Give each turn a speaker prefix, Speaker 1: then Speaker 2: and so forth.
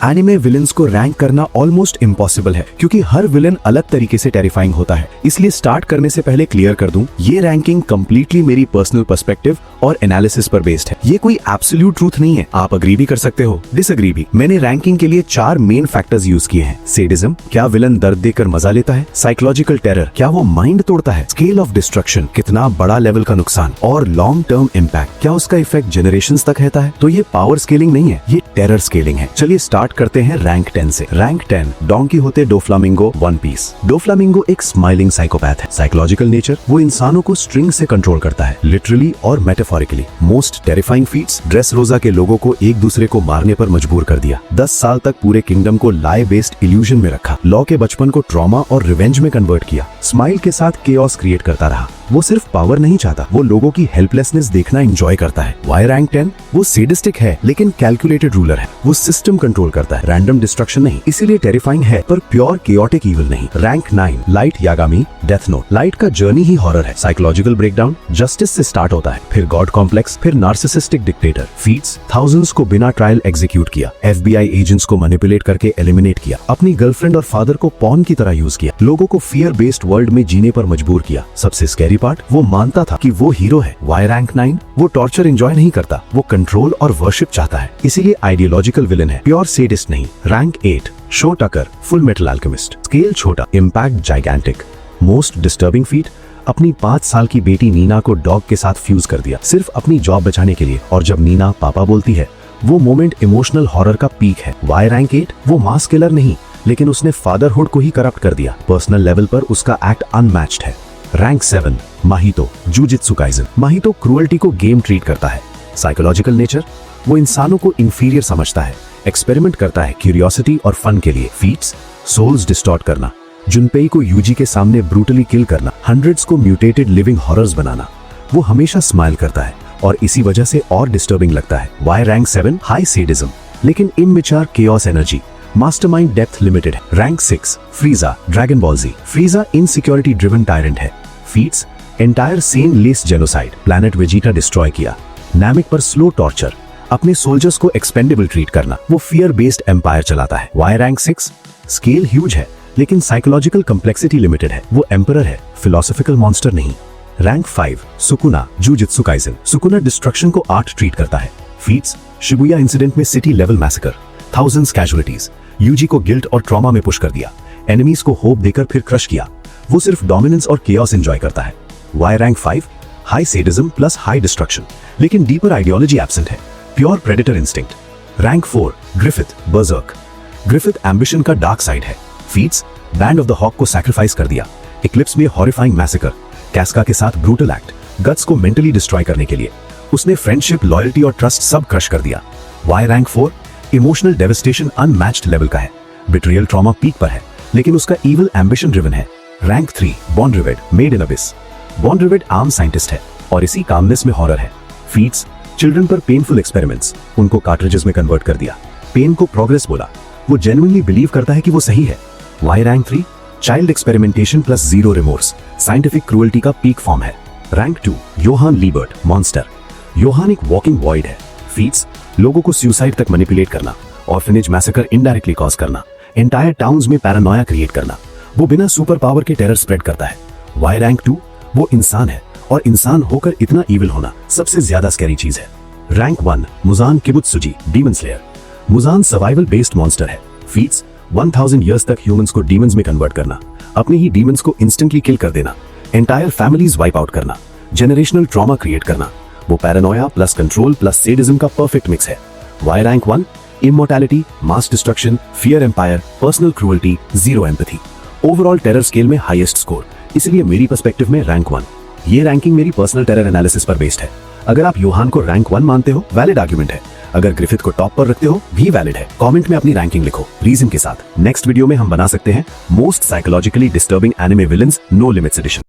Speaker 1: Anime villains को rank करना almost impossible है क्योंकि हर विलन अलग तरीके से टेरिफाइंग होता है। इसलिए स्टार्ट करने से पहले क्लियर कर दूं, ये रैंकिंग कंप्लीटली मेरी पर्सनल पर्सपेक्टिव और एनालिसिस पर बेस्ड है। ये कोई एब्सोल्यूट ट्रूथ नहीं है। आप अग्री भी कर सकते हो, डिसएग्री भी। मैंने रैंकिंग के लिए 4 मेन फैक्टर्स यूज किए हैं। सैडिज्म, क्या विलन दर्द देकर मजा लेता है? साइकोलॉजिकल टेरर, क्या वो माइंड तोड़ता है? स्केल ऑफ डिस्ट्रक्शन, कितना बड़ा लेवल का नुकसान? और लॉन्ग टर्म इम्पैक्ट, क्या उसका इफेक्ट जनरेशंस तक रहता है? तो ये पावर स्केलिंग नहीं है, ये टेरर स्केलिंग है। चलिए स्टार्ट करते हैं रैंक 10 से। Rank 10, Don Quixote Doflamingo One Piece. Doflamingo एक स्माइलिंग साइकोपैथ है। साइकोलॉजिकल नेचर, वो इंसानों को स्ट्रिंग से कंट्रोल करता है, लिटरली और metaphorically. Most terrifying feats, Dressrosa के लोगों को एक दूसरे को मारने पर मजबूर कर दिया। 10 साल तक पूरे किंगडम को लाई बेस्ड इल्यूजन में रखा। लॉ के बचपन को ट्रॉमा और रिवेंज में कन्वर्ट किया। स्माइल के साथ केओस क्रिएट करता रहा। वो सिर्फ पावर नहीं चाहता, वो लोगों की हेल्पलेसनेस देखना एंजॉय करता है। Why rank 10? वो सैडिस्टिक है लेकिन कैलकुलेटेड रूलर है। वो सिस्टम कंट्रोल करता है, रैंडम डिस्ट्रक्शन नहीं। इसीलिए टेरिफाइंग है पर प्योर केओटिक इविल नहीं। Rank 9, light Yagami death note. Light का जर्नी ही हॉरर है। साइकोलॉजिकल ब्रेकडाउन, जस्टिस से स्टार्ट होता है, फिर गॉड कॉम्प्लेक्स, फिर नार्सिसिस्टिक डिक्टेटर। फीट्स, थाउजेंड्स को बिना ट्रायल एग्जीक्यूट किया। FBI एजेंट्स को मैनिपुलेट करके एलिमिनेट किया। अपनी गर्लफ्रेंड और फादर को पॉन की तरह यूज किया। लोगों को फियर बेस्ड वर्ल्ड में जीने पर मजबूर किया। सबसे स्कैरी पार्ट, वो मानता था कि वो हीरो है। Why rank 9? वो टॉर्चर एंजॉय नहीं करता, वो कंट्रोल और वर्शिप चाहता है। इसीलिए आइडियोलॉजिकल विलन है, प्योर सैडिस्ट नहीं। रैंक 8, शो टकर फुल मेटल अल्केमिस्ट। स्केल छोटा, impact gigantic. Most disturbing feet, अपनी 5 साल की बेटी नीना को डॉग के साथ फ्यूज कर दिया, सिर्फ अपनी जॉब बचाने के लिए। और जब नीना पापा बोलती है, वो मोमेंट इमोशनल हॉरर का पीक है। Why rank 8? वो मास किलर नहीं, लेकिन उसने फादरहुड को ही करप्ट कर दिया। पर्सनल लेवल पर उसका एक्ट अनमैच्ड है। Rank 7, माहितो jujitsu kaizen. माहितो क्रूअल्टी को गेम ट्रीट करता है। साइकोलॉजिकल नेचर, वो इंसानों को इंफीरियर समझता है, एक्सपेरिमेंट करता है क्यूरियोसिटी और फन के लिए। फीट्स, सोल्स डिस्टॉर्ट करना, जुनपेई को यूजी के सामने ब्रूटली किल करना, हंड्रेड्स को म्यूटेटेड लिविंग हॉरर्स बनाना। वो हमेशा स्माइल करता है और इसी वजह से और डिस्टर्बिंग लगता है। Why rank 7? हाई सैडिज्म लेकिन immature chaos energy, mastermind depth limited है। Rank 6, Frieza dragon ball Z. Frieza insecurity driven tyrant है। Feats, entire senseless genocide, planet Vegeta destroy किया। नामिक पर स्लो टॉर्चर, अपने soldiers को expendable treat करना। वो fear based empire चलाता है। Why rank 6? स्केल ह्यूज है लेकिन साइकोलॉजिकल कम्प्लेक्सिटी लिमिटेड है। वो एम्परर है, फिलोसॉफिकल मॉन्स्टर नहीं। Rank 5, Sukuna Jujutsu Kaisen. Sukuna destruction को आर्ट ट्रीट करता है। फीट्स, शिबुया इंसिडेंट में city level massacre, thousands casualties. Yuji को गिल्ट और ट्रॉमा में पुश कर दिया, एनिमीज को होप देकर फिर क्रश किया। वो सिर्फ डोमिनेंस और केओस एंजॉय करता है। Why rank 5? High sadism plus high destruction लेकिन डीपर आइडियोलॉजी एब्सेंट है, pure predator instinct. Rank 4, Griffith Berserk. Griffith ambition का डार्क साइड है। Feats, Band of the Hawk को सैक्रिफाइस कर दिया। इक्लिप्स में हॉरिफाइंग मैसेकर, कैस्का के साथ ब्रूटल एक्ट, गट्स को मेंटली डिस्ट्रॉय करने के लिए। उसने फ्रेंडशिप, लॉयल्टी और ट्रस्ट सब क्रश कर दिया। Why rank 4? Emotional devastation unmatched level का है। बिट्रियल ट्रॉमा पीक पर है लेकिन उसका इविल एम्बिशन ड्रिवन है। Rank 3, Bondrewd Made in Abyss. Bondrewd arm scientist है और इसी कामनेस में हॉरर है। फीट्स, चिल्ड्रन पर पेनफुल एक्सपेरिमेंट्स, उनको कार्ट्रिजेस में कन्वर्ट कर दिया। पेन को प्रोग्रेस बोला, वो जेन्युइनली बिलीव करता है कि वो सही है। Why rank 3? Child experimentation plus zero remorse, scientific cruelty का पीक फॉर्म है। Rank 2, Johan Liebert monster. Johan एक वॉकिंग वॉइड है। फीट्स, लोगों को सुसाइड तक मैनिपुलेट करना, ऑर्फनेज मैसेकर इनडायरेक्टली कॉज करना, एंटायर टाउन्स में पैरानोया क्रिएट करना। वो बिना सुपर पावर के टेरर स्प्रेड करता है। Why rank 2? वो इंसान है और इंसान होकर इतना इविल होना सबसे ज्यादा स्कैरी चीज है। Rank 1, Muzan Kibutsuji Demon Slayer. Muzan survival based monster है। फीट्स, 1000 ईयर्स तक ह्यूमंस को डीमंस में कन्वर्ट करना, अपने ही डीमंस को इंस्टेंटली किल कर देना, एंटायर फैमिलीज वाइप आउट करना, जनरेशनल ट्रॉमा क्रिएट करना। वो paranoia plus control plus sadism का परफेक्ट मिक्स है। Why rank 1? Immortality, mass destruction, fear empire, personal cruelty, zero empathy. Overall terror scale में highest score, इसलिए मेरी पर्सपेक्टिव में rank 1। ये रैंकिंग मेरी पर्सनल टेरर एनालिसिस पर बेस्ड है। अगर आप योहान को रैंक 1 मानते हो, वैलिड आर्गुमेंट है। अगर ग्रिफिथ को टॉप पर रखते हो, भी वैलिड है। कमेंट में अपनी रैंकिंग लिखो रीजन के साथ। नेक्स्ट वीडियो में हम बना सकते हैं most psychologically disturbing anime villains no limits addition.